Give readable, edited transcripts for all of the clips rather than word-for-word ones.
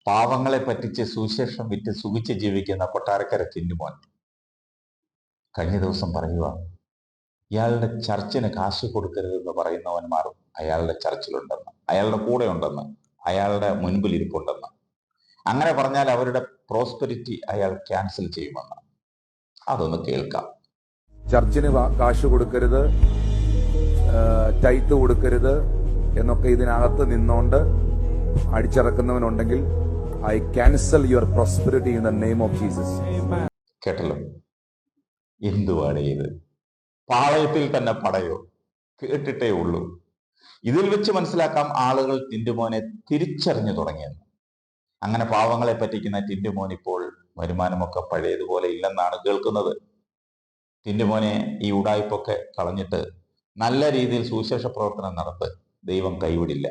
പാവങ്ങളെ പറ്റിച്ച് സുവിശേഷം വിറ്റ് സുഖിച്ച് ജീവിക്കുന്ന കൊട്ടാരക്കര ടിന്റുമോൻ കഴിഞ്ഞ ദിവസം പറയുക, ഇയാളുടെ ചർച്ചിന് കാശ് കൊടുക്കരുതെന്ന് പറയുന്നവന്മാരും അയാളുടെ ചർച്ചിലുണ്ടെന്ന്, അയാളുടെ കൂടെ ഉണ്ടെന്ന്, അയാളുടെ മുൻപിൽ ഇരിപ്പുണ്ടെന്ന്. അങ്ങനെ പറഞ്ഞാൽ അവരുടെ പ്രോസ്പെരിറ്റി അയാൾ ക്യാൻസൽ ചെയ്യുമെന്ന്. അതൊന്ന് കേൾക്കാം. ചർച്ചിന് കാശ് കൊടുക്കരുത്, ടൈത്ത് കൊടുക്കരുത് എന്നൊക്കെ ഇതിനകത്ത് നിന്നോണ്ട് അടിച്ചിറക്കുന്നവനുണ്ടെങ്കിൽ I cancel your prosperity in the name of Jesus. കേട്ടല്ലോ, എന്തുവാണ് ഇത്? പാളയത്തിൽ തന്നെ പടയോ? കേട്ടിട്ടേ ഉള്ളൂ. ഇതിൽ വെച്ച് മനസ്സിലാക്കാം ആളുകൾ ടിന്റുമോനെ തിരിച്ചറിഞ്ഞു തുടങ്ങിയെന്ന്. അങ്ങനെ പാവങ്ങളെ പറ്റിക്കുന്ന ടിന്റുമോൻ ഇപ്പോൾ വരുമാനമൊക്കെ പഴയതുപോലെ ഇല്ലെന്നാണ് കേൾക്കുന്നത്. ടിന്റുമോനെ ഈ ഉടായ്പൊക്കെ കളഞ്ഞിട്ട് നല്ല രീതിയിൽ സുവിശേഷ പ്രവർത്തനം നടത്ത്, ദൈവം കൈവിടില്ല.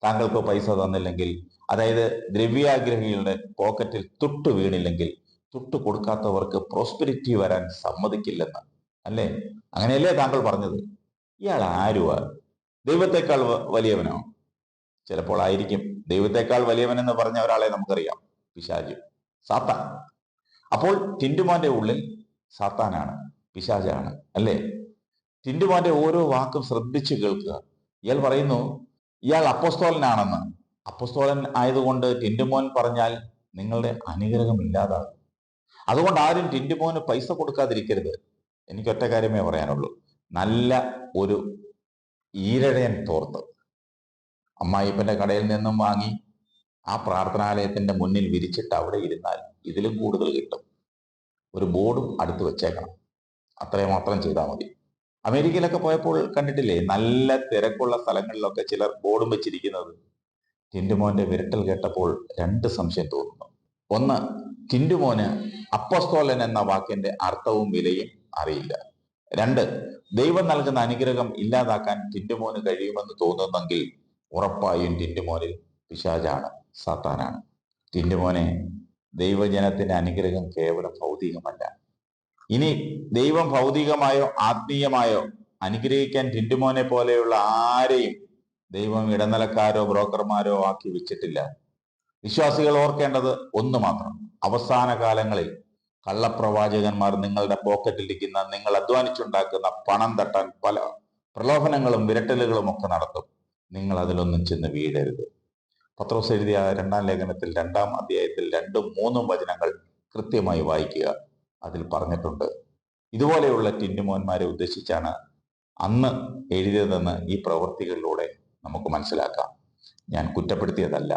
താങ്കൾക്ക് പൈസ തന്നില്ലെങ്കിൽ, അതായത് ദ്രവ്യാഗ്രഹികളുടെ പോക്കറ്റിൽ തുട്ട് വീണില്ലെങ്കിൽ, തുട്ട് കൊടുക്കാത്തവർക്ക് പ്രോസ്പെരിറ്റി വരാൻ സമ്മതിക്കില്ലെന്ന് അല്ലേ? അങ്ങനെയല്ലേ താങ്കൾ പറഞ്ഞത്? ഇയാൾ ആരുവാ? ദൈവത്തെക്കാൾ വലിയവനോ? ചിലപ്പോൾ ആയിരിക്കും. ദൈവത്തെക്കാൾ വലിയവനെന്ന് പറഞ്ഞ ഒരാളെ നമുക്കറിയാം, പിശാച്, സാത്താൻ. അപ്പോൾ ടിന്റുമോന്റെ ഉള്ളിൽ സാത്താനാണ്, പിശാചാണ് അല്ലേ? ടിന്റുമോന്റെ ഓരോ വാക്കും ശ്രദ്ധിച്ചു കേൾക്കുക. ഇയാൾ പറയുന്നു ഇയാൾ അപ്പോസ്തോലനാണെന്ന്. അപ്പോസ്തോലൻ ആയതുകൊണ്ട് ടിന്റുമോൻ പറഞ്ഞാൽ നിങ്ങളുടെ അനുഗ്രഹം ഇല്ലാതാകും. അതുകൊണ്ട് ആരും ടിന്റുമോന് പൈസ കൊടുക്കാതിരിക്കരുത്. എനിക്ക് ഒറ്റ കാര്യമേ പറയാനുള്ളൂ. നല്ല ഒരു ഈരഴയൻ തോർത്ത് അമ്മായിപ്പന്റെ കടയിൽ നിന്നും വാങ്ങി ആ പ്രാർത്ഥനാലയത്തിന്റെ മുന്നിൽ വിരിച്ചിട്ട് അവിടെ ഇരുന്നാൽ ഇതിലും കൂടുതൽ കിട്ടും. ഒരു ബോർഡും അടുത്ത് വെച്ചേക്കണം. അത്രയും മാത്രം ചെയ്താൽ മതി. അമേരിക്കയിലൊക്കെ പോയപ്പോൾ കണ്ടിട്ടില്ലേ, നല്ല തിരക്കുള്ള സ്ഥലങ്ങളിലൊക്കെ ചിലർ ബോർഡും വെച്ചിരിക്കുന്നത്. ടിന്റുമോന്റെ വിരട്ടൽ കേട്ടപ്പോൾ രണ്ട് സംശയം തോന്നുന്നു. ഒന്ന്, ടിന്റുമോന് അപ്പോസ്തോലൻ എന്ന വാക്കിന്റെ അർത്ഥവും വിലയും അറിയില്ല. രണ്ട്, ദൈവം നൽകുന്ന അനുഗ്രഹം ഇല്ലാതാക്കാൻ ടിന്റുമോന് കഴിയുമെന്ന് തോന്നുന്നെങ്കിൽ ഉറപ്പായും ടിന്റുമോനിൽ പിശാചാണ്, സാത്താനാണ്. ടിന്റുമോനെ, ദൈവജനത്തിന്റെ അനുഗ്രഹം കേവലം ഭൗതികമല്ല. ഇനി ദൈവം ഭൗതികമായോ ആത്മീയമായോ അനുഗ്രഹിക്കാൻ ടിന്റുമോനെ പോലെയുള്ള ആരെയും ദൈവം ഇടനിലക്കാരോ ബ്രോക്കർമാരോ ആക്കി വെച്ചിട്ടില്ല. വിശ്വാസികൾ ഓർക്കേണ്ടത് ഒന്ന് മാത്രം: അവസാന കാലങ്ങളിൽ കള്ളപ്രവാചകന്മാർ നിങ്ങളുടെ പോക്കറ്റിലിരിക്കുന്ന, നിങ്ങൾ അധ്വാനിച്ചുണ്ടാക്കുന്ന പണം തട്ടാൻ പല പ്രലോഭനങ്ങളും വിരട്ടലുകളും ഒക്കെ നടത്തും. നിങ്ങൾ അതിലൊന്നും ചെന്ന് വീഴരുത്. പത്രോസ് എഴുതിയ 2-ാം ലേഖനത്തിൽ 2-ാം അധ്യായത്തിൽ 2ഉം 3ഉം വചനങ്ങൾ കൃത്യമായി വായിക്കുക. അതിൽ പറഞ്ഞിട്ടുണ്ട്. ഇതുപോലെയുള്ള ടിന്റുമോന്മാരെ ഉദ്ദേശിച്ചാണ് അന്ന് എഴുതിയതെന്ന് ഈ പ്രവൃത്തികളിലൂടെ നമുക്ക് മനസ്സിലാക്കാം. ഞാൻ കുറ്റപ്പെടുത്തിയതല്ല.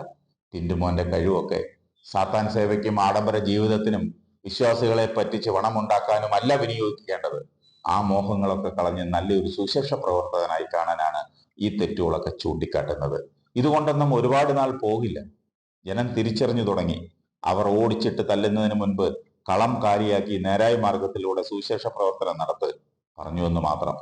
ടിന്റുമോന്റെ കഴിവൊക്കെ സാത്താൻ സേവയ്ക്കും ആഡംബര ജീവിതത്തിനും വിശ്വാസികളെ പറ്റിച്ച് പണമുണ്ടാക്കാനും അല്ല വിനിയോഗിക്കേണ്ടത്. ആ മോഹങ്ങളൊക്കെ കളഞ്ഞ് നല്ലൊരു സുശേഷ പ്രവർത്തകനായി കാണാനാണ് ഈ തെറ്റുകളൊക്കെ ചൂണ്ടിക്കാട്ടുന്നത്. ഇതുകൊണ്ടൊന്നും ഒരുപാട് നാൾ പോകില്ല. ജനം തിരിച്ചറിഞ്ഞു തുടങ്ങി. അവർ ഓടിച്ചിട്ട് തല്ലുന്നതിന് മുൻപ് കളം കാലിയാക്കി നേരായ മാർഗത്തിലൂടെ സുവിശേഷ പ്രവർത്തനം നടത്ത് പറഞ്ഞുവെന്ന് മാത്രം.